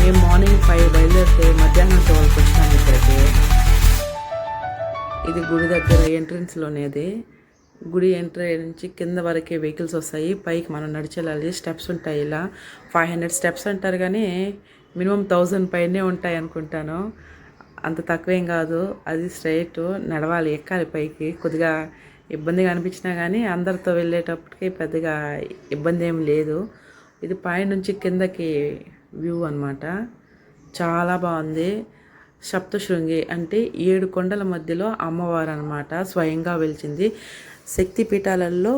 మేము మార్నింగ్ 5 బయలుదేరితే మధ్యాహ్నం 12కి వచ్చినాము ఇక్కడికి. ఇది గుడి దగ్గర ఎంట్రన్స్లోనేది. గుడి ఎంట్రీ నుంచి కింద వరకే వెహికల్స్ వస్తాయి, పైకి మనం నడిచెళ్ళాలి. స్టెప్స్ ఉంటాయి, ఇలా 500 స్టెప్స్ అంటారు కానీ మినిమం 1000 పైనే ఉంటాయి అనుకుంటాను. అంత తక్కువేం కాదు. అది స్ట్రైట్ నడవాలి, ఎక్కాలి పైకి. కొద్దిగా ఇబ్బందిగా అనిపించినా కానీ అందరితో వెళ్ళేటప్పటికి పెద్దగా ఇబ్బంది ఏం లేదు. ఇది పైనుంచి కిందకి వ్యూ అన్నమాట. చాలా బాగుంది. సప్తశృంగి అంటే 7 కొండల మధ్యలో అమ్మవారు అన్నమాట, స్వయంగా వెలిచింది. శక్తి పీఠాలలో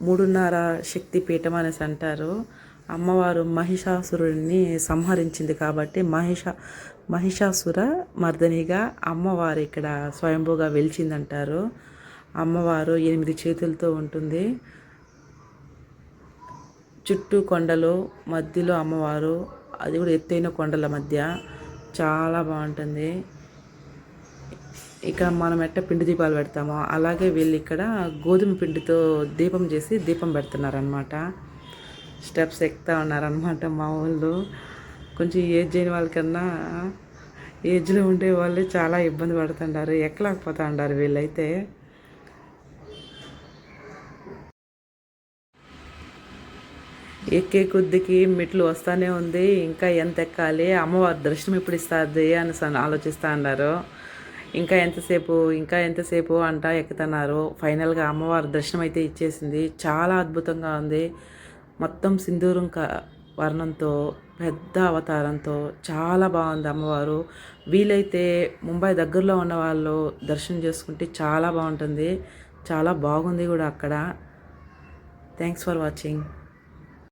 3.5 శక్తి పీఠం అనేసి అంటారు. అమ్మవారు మహిషాసురుడిని సంహరించింది కాబట్టి మహిషాసుర మర్దనిగా అమ్మవారు ఇక్కడ స్వయంభూగా వెలిచిందంటారు. అమ్మవారు 8 చేతులతో ఉంటుంది. చుట్టూ కొండలు, మధ్యలో అమ్మవారు, అది కూడా ఎత్తైన కొండల మధ్య. చాలా బాగుంటుంది. ఇక మనం పిండి దీపాలు పెడతామో అలాగే వీళ్ళు ఇక్కడ గోధుమ పిండితో దీపం చేసి దీపం పెడుతున్నారనమాట. స్టెప్స్ ఎక్కుతూ ఉన్నారనమాట మా వాళ్ళు. కొంచెం ఏజ్ అయిన వాళ్ళకన్నా ఏజ్లో ఉండే వాళ్ళు చాలా ఇబ్బంది పడుతుంటారు, ఎక్కలేకపోతూ ఉంటారు వీళ్ళైతే. ఎక్కే కొద్దికి మెట్లు వస్తూనే ఉంది, ఇంకా ఎంత ఎక్కాలి, అమ్మవారి దర్శనం ఎప్పుడు ఇస్తుంది అని ఆలోచిస్తూ ఉన్నారు. ఇంకా ఎంతసేపు అంటా ఎక్కుతున్నారు. ఫైనల్గా అమ్మవారి దర్శనం అయితే ఇచ్చేసింది. చాలా అద్భుతంగా ఉంది. మొత్తం సింధూరం వర్ణంతో, పెద్ద అవతారంతో చాలా బాగుంది అమ్మవారు. వీలైతే ముంబై దగ్గరలో ఉన్న వాళ్ళు దర్శనం చేసుకుంటే చాలా బాగుంటుంది. చాలా బాగుంది కూడా అక్కడ. Thanks for watching.